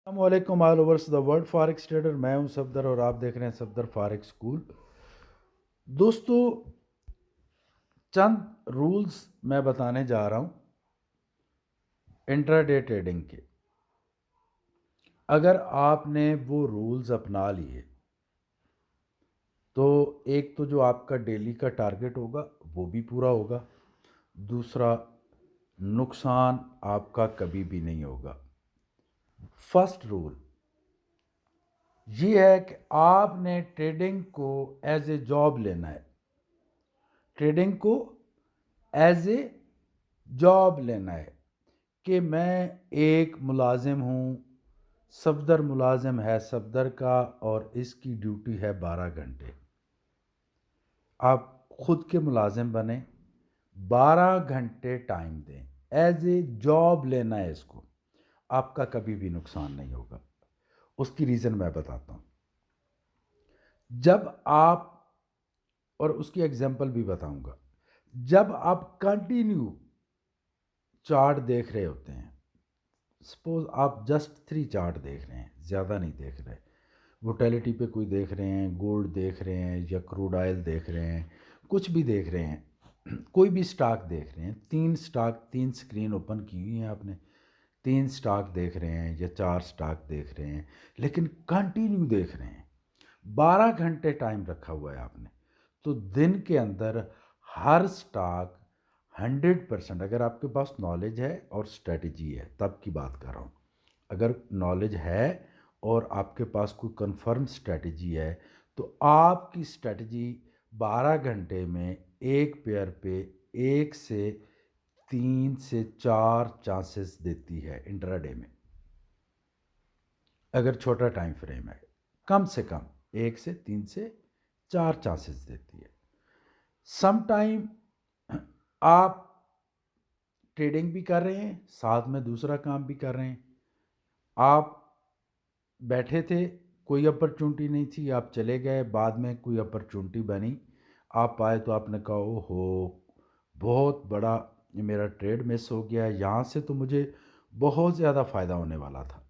अस्सलामुअलैकुम all overs the world forex trader. मैं हूं सफदर और आप देख रहे हैं सफदर फॉरेक्स स्कूल। दोस्तों, चंद रूल्स मैं बताने जा रहा हूं इंट्राडे ट्रेडिंग के। अगर आपने वो रूल्स अपना लिए तो एक तो जो आपका डेली का टारगेट होगा वो भी पूरा होगा, दूसरा नुकसान आपका कभी भी नहीं होगा। फर्स्ट रूल ये है कि आपने ट्रेडिंग को एज ए जॉब लेना है। ट्रेडिंग को एज ए जॉब लेना है कि मैं एक मुलाजिम हूँ, सफदर मुलाजिम है सफदर का और इसकी ड्यूटी है 12 घंटे। आप ख़ुद के मुलाजिम बने, 12 घंटे टाइम दें, एज ए जॉब लेना है इसको। आपका कभी भी नुकसान नहीं होगा। उसकी रीज़न मैं बताता हूँ। जब आप, और उसकी एग्जांपल भी बताऊंगा, जब आप कंटिन्यू चार्ट देख रहे होते हैं, सपोज आप जस्ट 3 चार्ट देख रहे हैं, ज़्यादा नहीं देख रहे, वोटेलिटी पे कोई देख रहे हैं, गोल्ड देख रहे हैं या क्रूड ऑयल देख रहे हैं, कुछ भी देख रहे हैं, कोई भी स्टॉक देख रहे हैं, 3 स्टॉक, 3 स्क्रीन ओपन की हुई हैं आपने, 3 स्टॉक देख रहे हैं या 4 स्टॉक देख रहे हैं, लेकिन कंटिन्यू देख रहे हैं, 12 घंटे टाइम रखा हुआ है आपने, तो दिन के अंदर हर स्टॉक 100%, अगर आपके पास नॉलेज है और स्ट्रेटजी है तब की बात कर रहा हूँ, अगर नॉलेज है और आपके पास कोई कंफर्म स्ट्रेटजी है तो आपकी स्ट्रेटजी 12 घंटे में एक पेयर पे 1 से 3 से 4 चांसेस देती है इंट्राडे में। अगर छोटा टाइम फ्रेम है, कम से कम 1 से 3 से 4 चांसेस देती है। सम टाइम आप ट्रेडिंग भी कर रहे हैं, साथ में दूसरा काम भी कर रहे हैं, आप बैठे थे, कोई अपॉर्चुनिटी नहीं थी, आप चले गए, बाद में कोई अपॉर्चुनिटी बनी, आप आए तो आपने कहा ओहो बहुत बड़ा मेरा ट्रेड मिस हो गया, यहाँ से तो मुझे बहुत ज़्यादा फ़ायदा होने वाला था।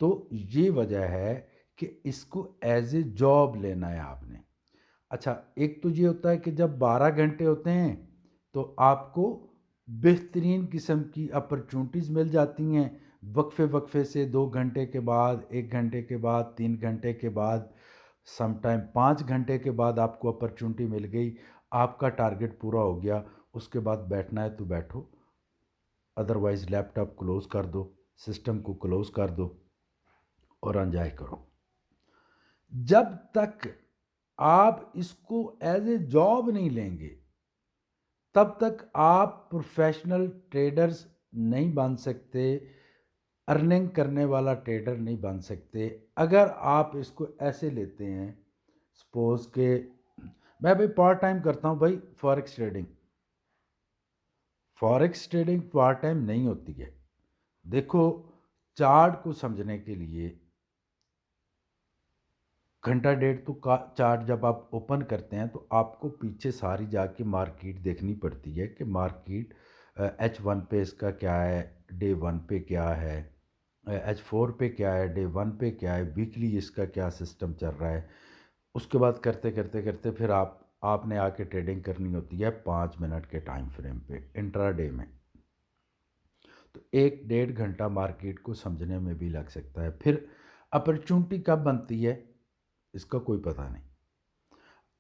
तो ये वजह है कि इसको एज ए जॉब लेना है आपने। अच्छा, एक तो ये होता है कि जब 12 घंटे होते हैं तो आपको बेहतरीन किस्म की अपॉर्चुनिटीज़ मिल जाती हैं, वक्फे वक्फे से, 2 घंटे के बाद, 1 घंटे के बाद, 3 घंटे के बाद, समटाइम 5 घंटे के बाद आपको अपॉर्चुनिटी मिल गई, आपका टारगेट पूरा हो गया, उसके बाद बैठना है तो बैठो, अदरवाइज़ लैपटॉप क्लोज़ कर दो, सिस्टम को क्लोज़ कर दो और एंजॉय करो। जब तक आप इसको एज ए जॉब नहीं लेंगे तब तक आप प्रोफेशनल ट्रेडर्स नहीं बन सकते, अर्निंग करने वाला ट्रेडर नहीं बन सकते। अगर आप इसको ऐसे लेते हैं, सपोज के मैं भाई पार्ट टाइम करता हूँ भाई forex trading, forex trading part time नहीं होती है। देखो, चार्ट को समझने के लिए घंटा डेढ़ तो का चार्ट जब आप ओपन करते हैं तो आपको पीछे सारी जाके मार्केट देखनी पड़ती है कि मार्केट H1 पे इसका क्या है, डे 1 पे क्या है, H4 पे क्या है, डे 1 पे क्या है, वीकली इसका क्या सिस्टम चल रहा है। उसके बाद करते करते करते फिर आपने आके ट्रेडिंग करनी होती है 5 मिनट के टाइम फ्रेम पे इंट्राडे में। तो 1 डेढ़ घंटा मार्केट को समझने में भी लग सकता है। फिर अपॉर्चुनिटी कब बनती है इसका कोई पता नहीं।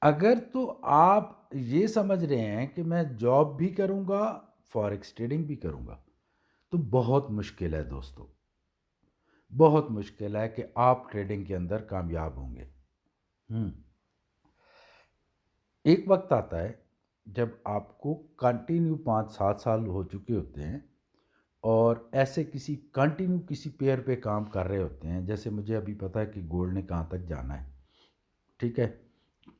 अगर तो आप ये समझ रहे हैं कि मैं जॉब भी करूंगा, फॉरेक्स ट्रेडिंग भी करूंगा, तो बहुत मुश्किल है दोस्तों, बहुत मुश्किल है कि आप ट्रेडिंग के अंदर कामयाब होंगे। हम्म एक वक्त आता है जब आपको कंटिन्यू 5-7 साल हो चुके होते हैं और ऐसे किसी कंटिन्यू किसी पेयर पे काम कर रहे होते हैं, जैसे मुझे अभी पता है कि गोल्ड ने कहाँ तक जाना है, ठीक है,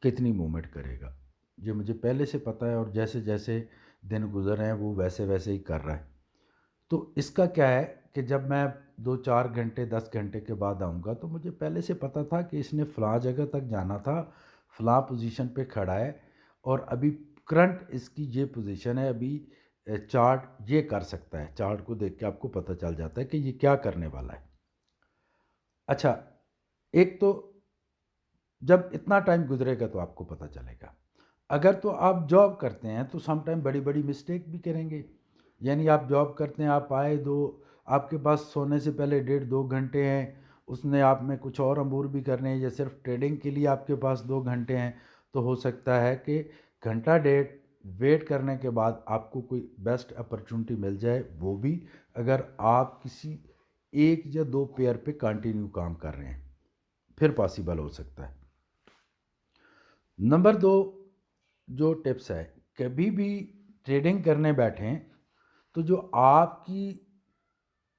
कितनी मूवमेंट करेगा, ये मुझे पहले से पता है, और जैसे जैसे दिन गुजर रहे हैं वो वैसे वैसे ही कर रहा है। तो इसका क्या है कि जब मैं 2-4 घंटे 10 घंटे के बाद आऊँगा तो मुझे पहले से पता था कि इसने फ़लाँ जगह तक जाना था, फ़लाँ पोजीशन पे खड़ा है, और अभी करंट इसकी ये पोजीशन है, अभी चार्ट ये कर सकता है, चार्ट को देख के आपको पता चल जाता है कि ये क्या करने वाला है। अच्छा, एक तो जब इतना टाइम गुजरेगा तो आपको पता चलेगा। अगर तो आप जॉब करते हैं तो सम टाइम बड़ी बड़ी मिस्टेक भी करेंगे। यानी आप जॉब करते हैं, आप आए दो, आपके पास सोने से पहले 1.5-2 घंटे हैं, उसने आप में कुछ और अमूर भी करने हैं या सिर्फ ट्रेडिंग के लिए आपके पास 2 घंटे हैं, तो हो सकता है कि घंटा डेढ़ वेट करने के बाद आपको कोई बेस्ट अपॉर्चुनिटी मिल जाए, वो भी अगर आप किसी एक या दो पेयर पे कंटिन्यू काम कर रहे हैं, फिर पॉसिबल हो सकता है। नंबर दो जो टिप्स है, कभी भी ट्रेडिंग करने बैठें तो जो आपकी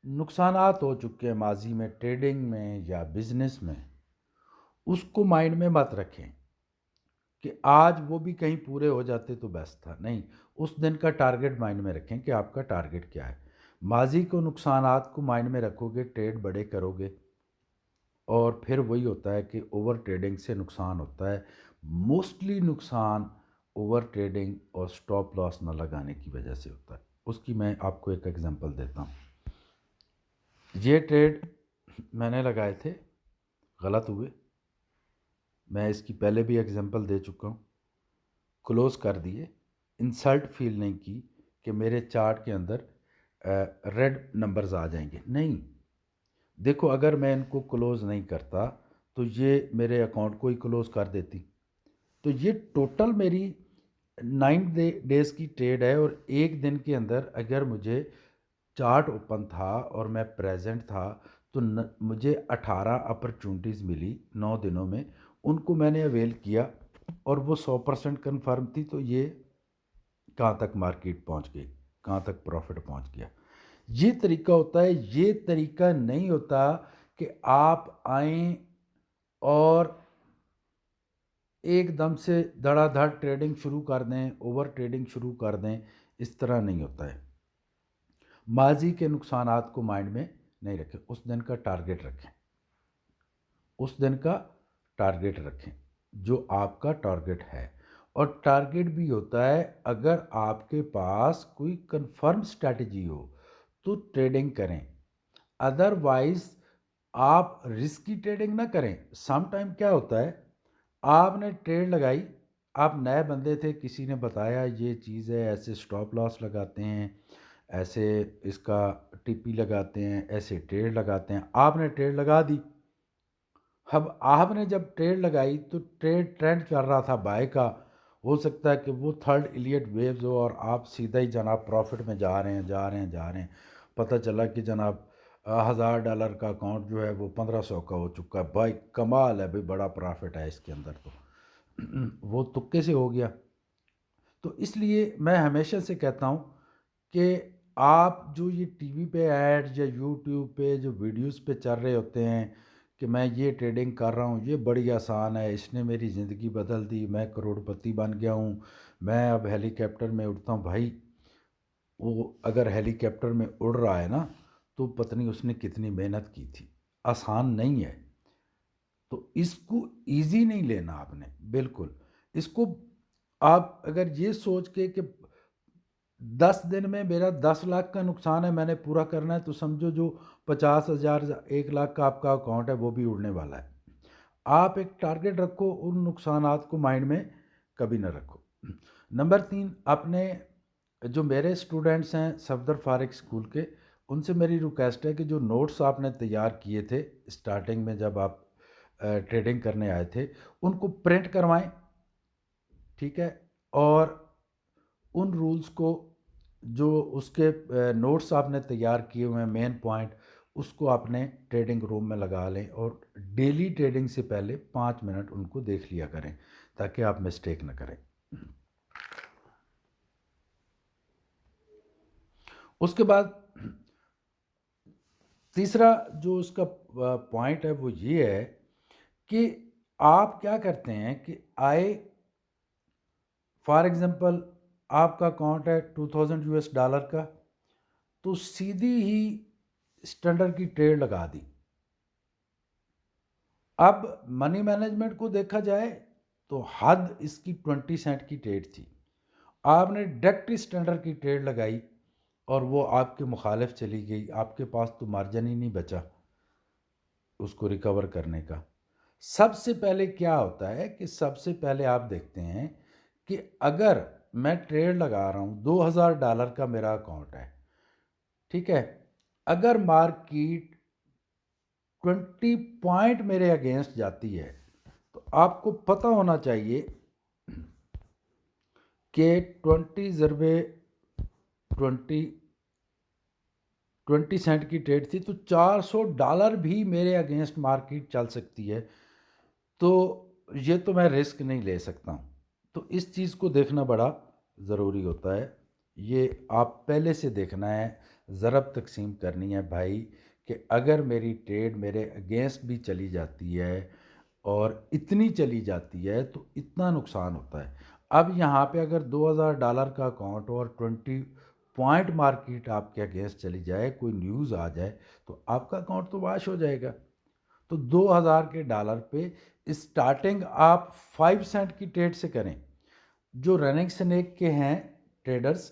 नुकसानात हो चुके हैं माजी में ट्रेडिंग में या बिजनेस में, उसको माइंड में मत रखें कि आज वो भी कहीं पूरे हो जाते तो बेस्ट था। नहीं, उस दिन का टारगेट माइंड में रखें कि आपका टारगेट क्या है। माजी को नुकसानात को माइंड में रखोगे, ट्रेड बड़े करोगे, और फिर वही होता है कि ओवर ट्रेडिंग से नुकसान होता है। मोस्टली नुकसान ओवर ट्रेडिंग और स्टॉप लॉस न लगाने की वजह से होता है। उसकी मैं आपको एक एग्जांपल देता हूँ। ये ट्रेड मैंने लगाए थे, गलत हुए, मैं इसकी पहले भी एग्जांपल दे चुका हूँ, क्लोज कर दिए। इंसल्ट फील नहीं की कि मेरे चार्ट के अंदर रेड नंबर्स आ जाएंगे, नहीं। देखो, अगर मैं इनको क्लोज़ नहीं करता तो ये मेरे अकाउंट को ही क्लोज़ कर देती। तो ये टोटल मेरी 9 डेज़ की ट्रेड है, और एक दिन के अंदर अगर मुझे चार्ट ओपन था और मैं प्रेजेंट था तो मुझे 18 अपॉर्चुनिटीज़ मिली 9 दिनों में। उनको मैंने अवेल किया और वो 100% कन्फर्म थी। तो ये कहाँ तक मार्केट पहुँच गई, कहाँ तक प्रॉफिट पहुँच गया। ये तरीका होता है। ये तरीका नहीं होता कि आप आएँ और एकदम से धड़ाधड़ ट्रेडिंग शुरू कर दें, ओवर ट्रेडिंग शुरू कर दें। इस तरह नहीं होता है। माजी के नुकसानात को माइंड में नहीं रखें, उस दिन का टारगेट रखें। उस दिन का टारगेट रखें जो आपका टारगेट है। और टारगेट भी होता है, अगर आपके पास कोई कंफर्म स्ट्रैटेजी हो तो ट्रेडिंग करें, अदरवाइज आप रिस्की ट्रेडिंग ना करें। सम टाइम क्या होता है, आपने ट्रेड लगाई, आप नए बंदे थे, किसी ने बताया ये चीज़ है, ऐसे स्टॉप लॉस लगाते हैं, ऐसे इसका टीपी लगाते हैं, ऐसे ट्रेड लगाते हैं, आपने ट्रेड लगा दी। अब आपने जब ट्रेड लगाई तो ट्रेड ट्रेंड चल रहा था बाय का, हो सकता है कि वो थर्ड इलियट वेव्स हो और आप सीधा ही जनाब प्रॉफिट में जा रहे हैं, जा रहे हैं, जा रहे हैं। पता चला कि जनाब $1000 का अकाउंट जो है वो 1500 का हो चुका है। भाई कमाल है भाई, बड़ा प्रॉफिट है इसके अंदर। तो वो तुक्के से हो गया। तो इसलिए मैं हमेशा से कहता हूँ कि आप जो ये टीवी पे ऐड या यूट्यूब पे जो वीडियोस पे चल रहे होते हैं कि मैं ये ट्रेडिंग कर रहा हूँ, ये बड़ी आसान है, इसने मेरी ज़िंदगी बदल दी, मैं करोड़पति बन गया हूँ, मैं अब हेलीकॉप्टर में उड़ता हूँ। भाई, वो अगर हेलीकॉप्टर में उड़ रहा है ना, तो पता नहीं उसने कितनी मेहनत की थी, आसान नहीं है। तो इसको इजी नहीं लेना आपने, बिल्कुल। इसको आप अगर ये सोच के कि 10 दिन में मेरा 10 लाख का नुकसान है, मैंने पूरा करना है, तो समझो जो 50,000 1 लाख का आपका अकाउंट है वो भी उड़ने वाला है। आप एक टारगेट रखो, उन नुकसानात को माइंड में कभी ना रखो। नंबर 3, अपने जो मेरे स्टूडेंट्स हैं सफदर फारिक स्कूल के, उनसे मेरी रिक्वेस्ट है कि जो नोट्स आपने तैयार किए थे स्टार्टिंग में जब आप ट्रेडिंग करने आए थे, उनको प्रिंट करवाएं, ठीक है। और उन रूल्स को, जो उसके नोट्स आपने तैयार किए हुए हैं मेन पॉइंट, उसको आपने ट्रेडिंग रूम में लगा लें और डेली ट्रेडिंग से पहले 5 मिनट उनको देख लिया करें ताकि आप मिस्टेक ना करें। उसके बाद तीसरा जो उसका पॉइंट है वो ये है कि आप क्या करते हैं कि आए, फॉर एग्जांपल आपका अकाउंट है $2000 का, तो सीधी ही स्टैंडर्ड की ट्रेड लगा दी। अब मनी मैनेजमेंट को देखा जाए तो हद इसकी 20 सेंट की ट्रेड थी। आपने डायरेक्ट स्टैंडर्ड की ट्रेड लगाई और वो आपके मुखालिफ चली गई, आपके पास तो मार्जिन ही नहीं बचा। उसको रिकवर करने का। सबसे पहले क्या होता है कि सबसे पहले आप देखते हैं कि अगर मैं ट्रेड लगा रहा हूँ, $2000 का मेरा अकाउंट है, ठीक है। अगर मार्केट 20 पॉइंट मेरे अगेंस्ट जाती है तो आपको पता होना चाहिए कि 20 ज़रबे 20 20 सेंट की ट्रेड थी, तो $400 भी मेरे अगेंस्ट मार्केट चल सकती है। तो ये तो मैं रिस्क नहीं ले सकता हूँ। तो इस चीज़ को देखना बड़ा ज़रूरी होता है। ये आप पहले से देखना है, ज़रब तकसीम करनी है भाई, कि अगर मेरी ट्रेड मेरे अगेंस्ट भी चली जाती है और इतनी चली जाती है तो इतना नुकसान होता है। अब यहाँ पे अगर $2000 का अकाउंट और 20 पॉइंट मार्केट आपके अगेंस्ट चली जाए, कोई न्यूज़ आ जाए, तो आपका अकाउंट तो वाश हो जाएगा। तो $2000 पे स्टार्टिंग आप 5 सेंट की ट्रेड से करें। जो रनिंग स्नेक के हैं ट्रेडर्स,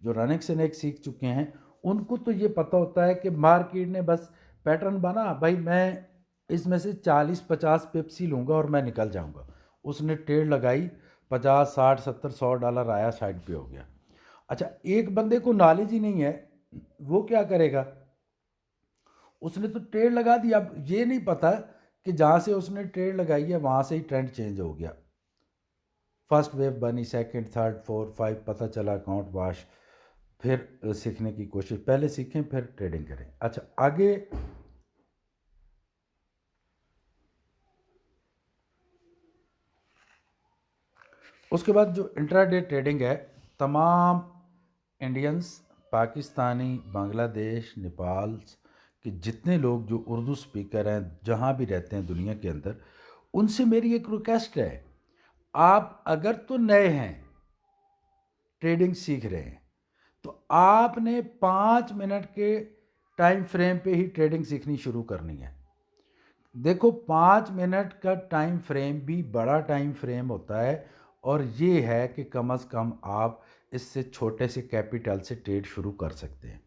जो रनिंग स्नेक सीख चुके हैं, उनको तो ये पता होता है कि मार्केट ने बस पैटर्न बना, भाई मैं इसमें से 40-50 पिप्स ही लूँगा और मैं निकल जाऊँगा। उसने ट्रेड लगाई, 50, 60, 70, $100 आया, साइड पे हो गया। अच्छा, एक बंदे को नॉलेज ही नहीं है, वो क्या करेगा? उसने तो ट्रेड लगा दिया, अब ये नहीं पता कि जहाँ से उसने ट्रेड लगाई है वहाँ से ही ट्रेंड चेंज हो गया। फर्स्ट वेव बनी, सेकंड, थर्ड, फोर, फाइव, पता चला अकाउंट वाश। फिर सीखने की कोशिश, पहले सीखें फिर ट्रेडिंग करें। अच्छा, आगे उसके बाद जो इंट्राडे ट्रेडिंग है, तमाम इंडियंस, पाकिस्तानी, बांग्लादेश, नेपाल के जितने लोग जो उर्दू स्पीकर हैं, जहाँ भी रहते हैं दुनिया के अंदर, उनसे मेरी एक रिक्वेस्ट है, आप अगर तो नए हैं, ट्रेडिंग सीख रहे हैं, तो आपने 5 मिनट के टाइम फ्रेम पे ही ट्रेडिंग सीखनी शुरू करनी है। देखो, 5 मिनट का टाइम फ्रेम भी बड़ा टाइम फ्रेम होता है, और ये है कि कम अज़ कम आप इससे छोटे से कैपिटल से ट्रेड शुरू कर सकते हैं।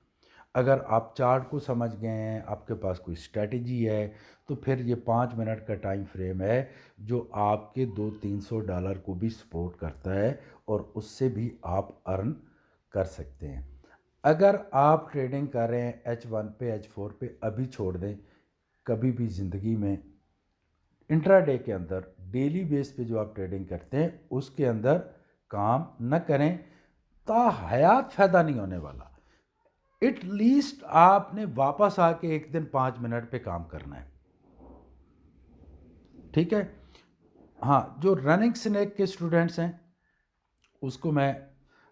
अगर आप चार्ट को समझ गए हैं, आपके पास कोई स्ट्रेटजी है, तो फिर ये 5 मिनट का टाइम फ्रेम है जो आपके 200-300 को भी सपोर्ट करता है, और उससे भी आप अर्न कर सकते हैं। अगर आप ट्रेडिंग कर रहे हैं H1 पे, H4 पे, अभी छोड़ दें। कभी भी ज़िंदगी में इंट्राडे के अंदर, डेली बेस पे जो आप ट्रेडिंग करते हैं उसके अंदर काम न करें, हयात फ़ायदा नहीं होने वाला। एट लीस्ट आपने वापस आके एक दिन 5 मिनट पे काम करना है, ठीक है। हाँ, जो रनिंग स्नैक के स्टूडेंट्स हैं उसको मैं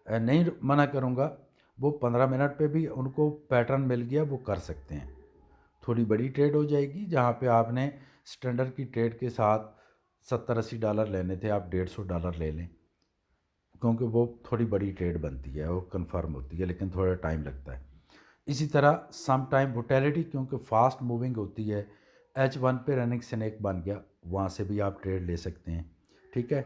नहीं मना करूँगा, वो 15 मिनट पे भी उनको पैटर्न मिल गया, वो कर सकते हैं। थोड़ी बड़ी ट्रेड हो जाएगी, जहाँ पे आपने स्टैंडर्ड की ट्रेड के साथ $70-80 लेने थे, आप $150 ले लें, क्योंकि वो थोड़ी बड़ी ट्रेड बनती है, वो कंफर्म होती है, लेकिन थोड़ा टाइम लगता है। इसी तरह सम टाइम वोटेलिटी, क्योंकि फास्ट मूविंग होती है, H1 पे रनिंग स्नैक बन गया, वहाँ से भी आप ट्रेड ले सकते हैं, ठीक है।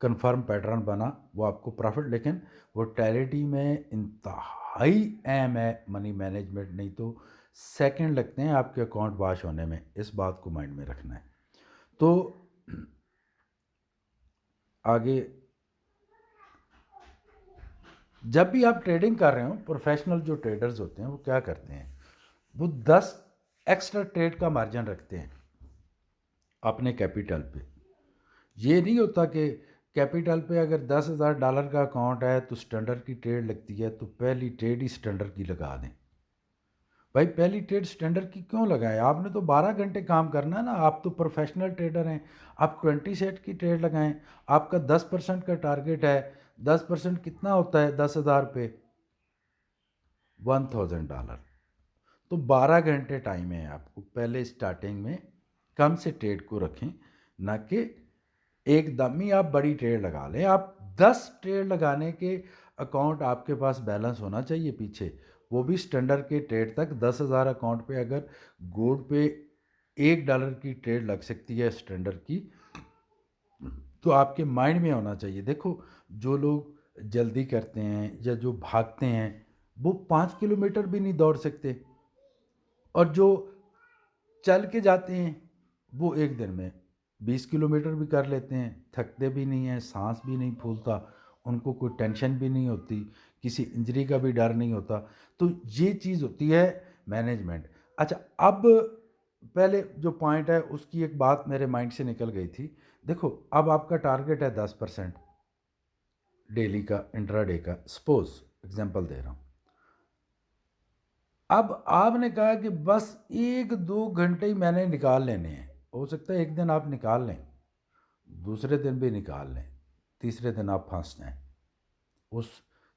कंफर्म पैटर्न बना, वो आपको प्रॉफिट, लेकिन वोटेलिटी में इंतहाई अहम है मनी मैनेजमेंट, नहीं तो सेकंड लगते हैं आपके अकाउंट वाश होने में। इस बात को माइंड में रखना है। तो आगे, जब भी आप ट्रेडिंग कर रहे हो, प्रोफेशनल जो ट्रेडर्स होते हैं वो क्या करते हैं, वो 10 एक्स्ट्रा ट्रेड का मार्जिन रखते हैं अपने कैपिटल पे। ये नहीं होता कि कैपिटल पे अगर $10,000 का अकाउंट है तो स्टैंडर्ड की ट्रेड लगती है, तो पहली ट्रेड ही स्टैंडर्ड की लगा दें। भाई, पहली ट्रेड स्टैंडर्ड की क्यों लगाएं? आपने तो 12 घंटे काम करना है ना, आप तो प्रोफेशनल ट्रेडर हैं। आप 20 सेट की ट्रेड लगाएं। आपका 10% का टारगेट है, 10% कितना होता है 10,000 पे? $1,000। तो 12 घंटे टाइम है आपको, पहले स्टार्टिंग में कम से ट्रेड को रखें, ना कि एकदम ही आप बड़ी ट्रेड लगा लें। आप 10 ट्रेड लगाने के अकाउंट आपके पास बैलेंस होना चाहिए पीछे, वो भी स्टैंडर्ड के ट्रेड तक। 10,000 अकाउंट पे अगर गोल्ड पे $1 की ट्रेड लग सकती है स्टैंडर्ड की, तो आपके माइंड में होना चाहिए। देखो, जो लोग जल्दी करते हैं या जो भागते हैं, वो 5 किलोमीटर भी नहीं दौड़ सकते, और जो चल के जाते हैं, वो एक दिन में 20 किलोमीटर भी कर लेते हैं, थकते भी नहीं हैं, सांस भी नहीं फूलता, उनको कोई टेंशन भी नहीं होती, किसी इंजरी का भी डर नहीं होता। तो ये चीज़ होती है मैनेजमेंट। अच्छा, अब पहले जो पॉइंट है उसकी एक बात मेरे माइंड से निकल गई थी। देखो, अब आपका टारगेट है 10% डेली का, इंट्राडे का, सपोज एग्जांपल दे रहा हूँ। अब आपने कहा कि बस 1-2 घंटे ही मैंने निकाल लेने हैं। हो सकता है एक दिन आप निकाल लें, दूसरे दिन भी निकाल लें, तीसरे दिन आप फंस जाएं उस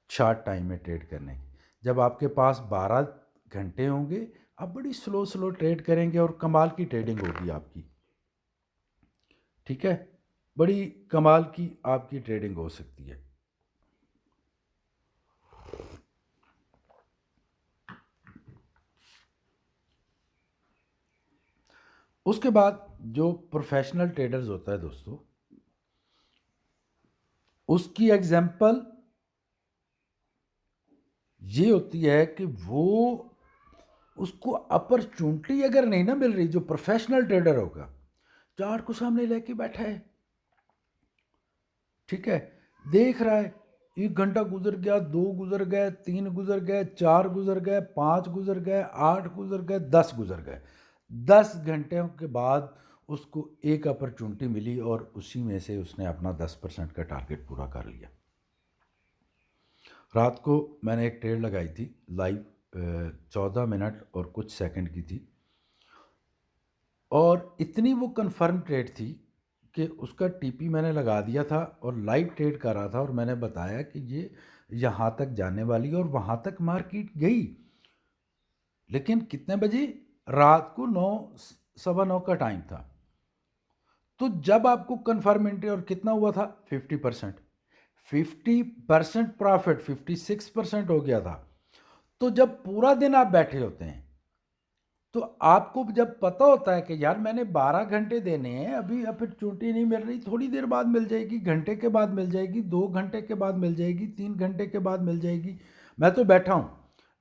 शॉर्ट टाइम में ट्रेड करने की। जब आपके पास 12 घंटे होंगे, आप बड़ी स्लो स्लो ट्रेड करेंगे और कमाल की ट्रेडिंग होगी आपकी। ठीक है, बड़ी कमाल की आपकी ट्रेडिंग हो सकती है। उसके बाद जो प्रोफेशनल ट्रेडर्स होता है दोस्तों, उसकी एग्जाम्पल ये होती है कि वो, उसको अपॉर्चुनिटी अगर नहीं ना मिल रही, जो प्रोफेशनल ट्रेडर होगा, चार्ट को सामने लेके बैठा है, ठीक है, देख रहा है, 1 घंटा गुजर गया, 2 गुजर गए, 3 गुजर गए, 4 गुजर गए, 5 गुजर गए, 8 गुजर गए, 10 गुजर गए। 10 घंटे के बाद उसको एक अपॉर्चुनिटी मिली और उसी में से उसने अपना 10% का टारगेट पूरा कर लिया। रात को मैंने एक ट्रेड लगाई थी लाइव, 14 मिनट और कुछ सेकंड की थी, और इतनी वो कंफर्म ट्रेड थी कि उसका टीपी मैंने लगा दिया था और लाइव ट्रेड कर रहा था, और मैंने बताया कि ये यहाँ तक जाने वाली है, और वहाँ तक मार्केट गई। लेकिन कितने बजे? रात को 9, 9:15 का टाइम था। तो जब आपको कंफर्म एंट्री, और कितना हुआ था? 50%। 50% प्रॉफिट 56% हो गया था। तो जब पूरा दिन आप बैठे होते हैं, तो आपको जब पता होता है कि यार मैंने 12 घंटे देने हैं, अभी अपॉर्चुनिटी नहीं मिल रही, थोड़ी देर बाद मिल जाएगी, घंटे के बाद मिल जाएगी, 2 घंटे के बाद मिल जाएगी, 3 घंटे के बाद मिल जाएगी, मैं तो बैठा हूँ,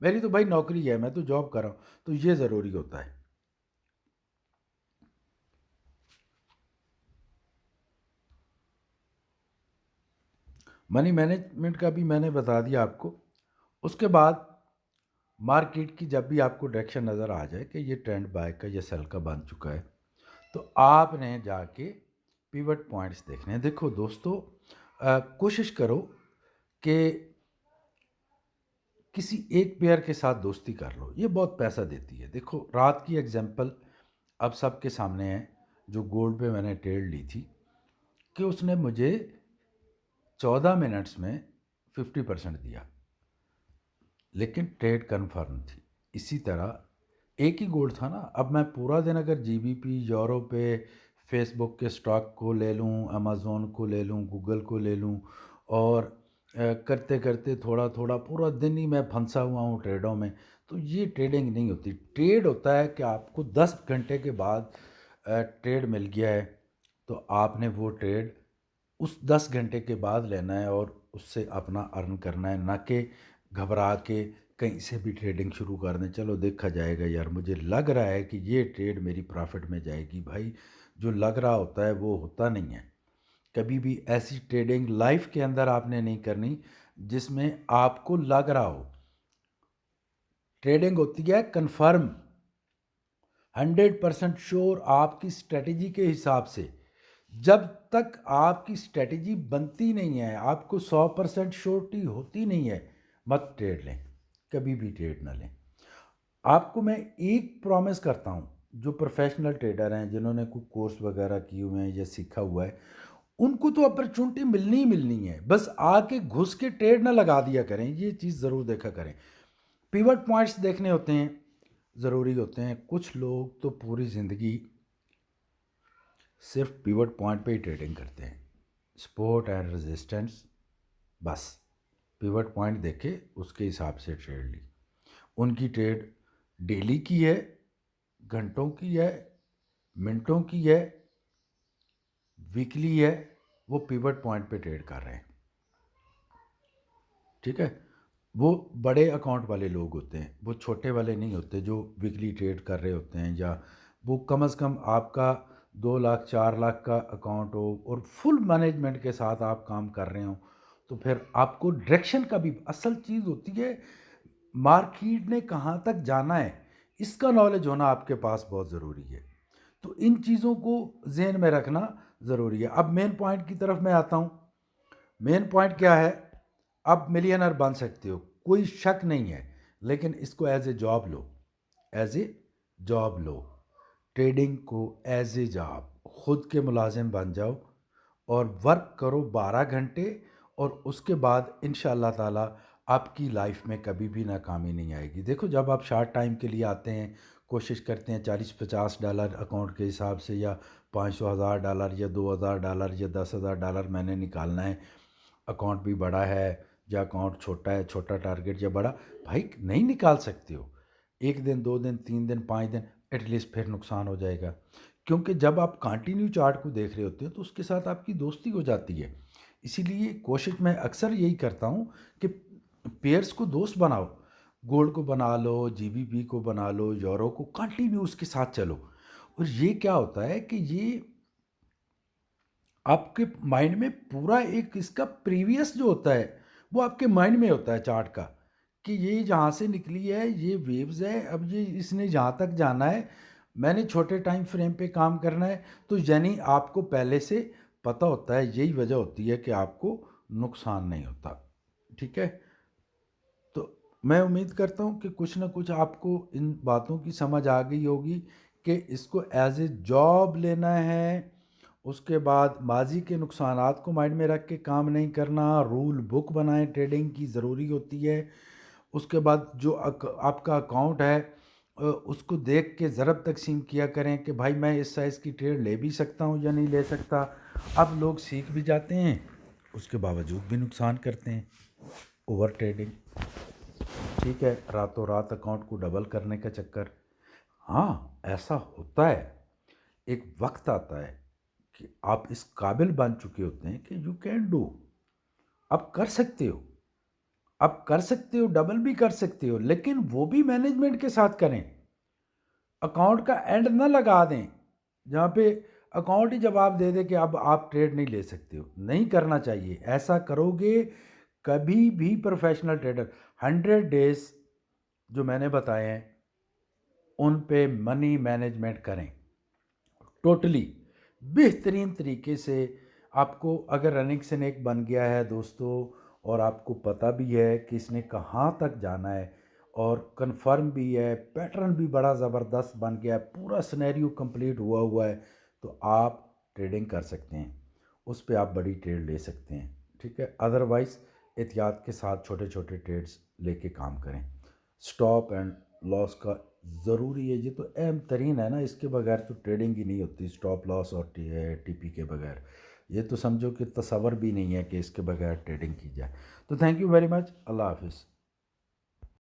मेरी तो भाई नौकरी है, मैं तो जॉब कर रहा हूँ। तो ये ज़रूरी होता है। मनी मैनेजमेंट का भी मैंने बता दिया आपको। उसके बाद मार्केट की जब भी आपको डायरेक्शन नज़र आ जाए कि ये ट्रेंड बाय का या सेल का बन चुका है, तो आपने जाके पिवट पॉइंट्स देखने हैं। देखो दोस्तों, कोशिश करो कि किसी एक पेयर के साथ दोस्ती कर लो, ये बहुत पैसा देती है। देखो, रात की एग्जांपल अब सबके सामने है, जो गोल्ड पे मैंने ट्रेड ली थी, कि उसने मुझे 14 मिनट्स में 50% दिया, लेकिन ट्रेड कन्फर्म थी। इसी तरह एक ही गोल्ड था ना, अब मैं पूरा दिन अगर जीबीपी, यूरो पे, फेसबुक के स्टॉक को ले लूँ, अमेज़ोन को ले लूँ, गूगल को ले लूँ, और करते करते थोड़ा थोड़ा पूरा दिन ही मैं फंसा हुआ हूँ ट्रेडों में, तो ये ट्रेडिंग नहीं होती। ट्रेड होता है कि आपको 10 घंटे के बाद ट्रेड मिल गया है, तो आपने वो ट्रेड उस 10 घंटे के बाद लेना है और उससे अपना अर्न करना है, ना कि घबरा के कहीं से भी ट्रेडिंग शुरू कर दें, चलो देखा जाएगा यार, मुझे लग रहा है कि ये ट्रेड मेरी प्रॉफिट में जाएगी। भाई, जो लग रहा होता है वो होता नहीं है। कभी भी ऐसी ट्रेडिंग लाइफ के अंदर आपने नहीं करनी जिसमें आपको लग रहा हो। ट्रेडिंग होती है कन्फर्म, 100% श्योर, आपकी स्ट्रेटजी के हिसाब से। जब तक आपकी स्ट्रेटजी बनती नहीं है, आपको 100% श्योरिटी होती नहीं है, मत ट्रेड लें, कभी भी ट्रेड ना लें। आपको मैं एक प्रॉमिस करता हूँ, जो प्रोफेशनल ट्रेडर हैं, जिन्होंने कोई कोर्स वगैरह किए हुए हैं या सीखा हुआ है, उनको तो अपॉर्चुनिटी मिलनी ही मिलनी है। बस आके घुस के ट्रेड ना लगा दिया करें, ये चीज़ ज़रूर देखा करें। पिवट पॉइंट्स देखने होते हैं, ज़रूरी होते हैं। कुछ लोग तो पूरी ज़िंदगी सिर्फ पिवट पॉइंट पे ही ट्रेडिंग करते हैं, सपोर्ट एंड रेजिस्टेंस, बस पिवट पॉइंट देखे उसके हिसाब से ट्रेड ली। उनकी ट्रेड डेली की है, घंटों की है, मिनटों की है, वीकली है, वो पिवट पॉइंट पे ट्रेड कर रहे हैं। ठीक है, वो बड़े अकाउंट वाले लोग होते हैं, वो छोटे वाले नहीं होते जो वीकली ट्रेड कर रहे होते हैं या वो कम से कम आपका 2 लाख 4 लाख का अकाउंट हो और फुल मैनेजमेंट के साथ आप काम कर रहे हो, तो फिर आपको डायरेक्शन का भी असल चीज़ होती है, मार्केट ने कहाँ तक जाना है इसका नॉलेज होना आपके पास बहुत ज़रूरी है। तो इन चीज़ों को जहन में रखना ज़रूरी है। अब मेन पॉइंट की तरफ मैं आता हूँ। मेन पॉइंट क्या है? आप मिलियनर बन सकते हो, कोई शक नहीं है, लेकिन इसको एज ए जॉब लो, एज ए जॉब लो। ट्रेडिंग को एज ए जॉब खुद के मुलाजिम बन जाओ और वर्क करो 12 घंटे, और उसके बाद इंशाल्लाह ताला आपकी लाइफ में कभी भी नाकामी नहीं आएगी। देखो, जब आप शार्ट टाइम के लिए आते हैं, कोशिश करते हैं $40-50 अकाउंट के हिसाब से, या $500,000 या $2,000 या $10,000 मैंने निकालना है, अकाउंट भी बड़ा है या अकाउंट छोटा है, छोटा टारगेट या बड़ा, भाई नहीं निकाल सकते हो। 1 दिन 2 दिन 3 दिन 5 दिन एटलीस्ट फिर नुकसान हो जाएगा। क्योंकि जब आप कंटिन्यू चार्ट को देख रहे होते हो तो उसके साथ आपकी दोस्ती हो जाती है। इसीलिए कोशिश मैं अक्सर यही करता हूँ कि पेयर्स को दोस्त बनाओ, गोल्ड को बना लो, जीबीपी को बना लो, यूरो को, कंटिन्यू उसके साथ चलो। और ये क्या होता है कि ये आपके माइंड में पूरा एक इसका प्रीवियस जो होता है वो आपके माइंड में होता है चार्ट का, कि ये जहाँ से निकली है, ये वेव्स है, अब ये इसने जहाँ तक जाना है, मैंने छोटे टाइम फ्रेम पे काम करना है। तो यानी आपको पहले से पता होता है, यही वजह होती है कि आपको नुकसान नहीं होता। ठीक है, तो मैं उम्मीद करता हूँ कि कुछ ना कुछ आपको इन बातों की समझ आ गई होगी कि इसको एज ए जॉब लेना है। उसके बाद माजी के नुकसानात को माइंड में रख के काम नहीं करना, रूल बुक बनाएं, ट्रेडिंग की ज़रूरी होती है। उसके बाद जो आपका अकाउंट है, उसको देख के ज़रब तकसीम किया करें कि भाई मैं इस साइज़ की ट्रेड ले भी सकता हूँ या नहीं ले सकता। अब लोग सीख भी जाते हैं, उसके बावजूद भी नुकसान करते हैं, ओवर ट्रेडिंग। ठीक है, रातों रात अकाउंट को डबल करने का चक्कर। हाँ, ऐसा होता है। एक वक्त आता है कि आप इस काबिल बन चुके होते हैं कि यू कैन डू, आप कर सकते हो, आप कर सकते हो, डबल भी कर सकते हो, लेकिन वो भी मैनेजमेंट के साथ करें। अकाउंट का एंड ना लगा दें जहाँ पे अकाउंट ही जवाब दे दे कि अब आप ट्रेड नहीं ले सकते हो। नहीं करना चाहिए। ऐसा करोगे कभी भी प्रोफेशनल ट्रेडर 100 डेज जो मैंने बताए हैं उन पे मनी मैनेजमेंट करें टोटली बेहतरीन तरीके से। आपको अगर रनिंग स्नेक बन गया है दोस्तों, और आपको पता भी है कि इसने कहाँ तक जाना है, और कंफर्म भी है, पैटर्न भी बड़ा ज़बरदस्त बन गया है, पूरा सिनेरियो कंप्लीट हुआ हुआ है, तो आप ट्रेडिंग कर सकते हैं, उस पर आप बड़ी ट्रेड ले सकते हैं। ठीक है, अदरवाइज़ एहतियात के साथ छोटे छोटे ट्रेड्स लेके काम करें। स्टॉप एंड लॉस का ज़रूरी है, ये तो अहम तरीन है ना, इसके बगैर तो ट्रेडिंग ही नहीं होती, स्टॉप लॉस और टीपी के बगैर। ये तो समझो कि तसव्वुर भी नहीं है कि इसके बगैर ट्रेडिंग की जाए। तो थैंक यू वेरी मच, अल्लाह हाफिज़।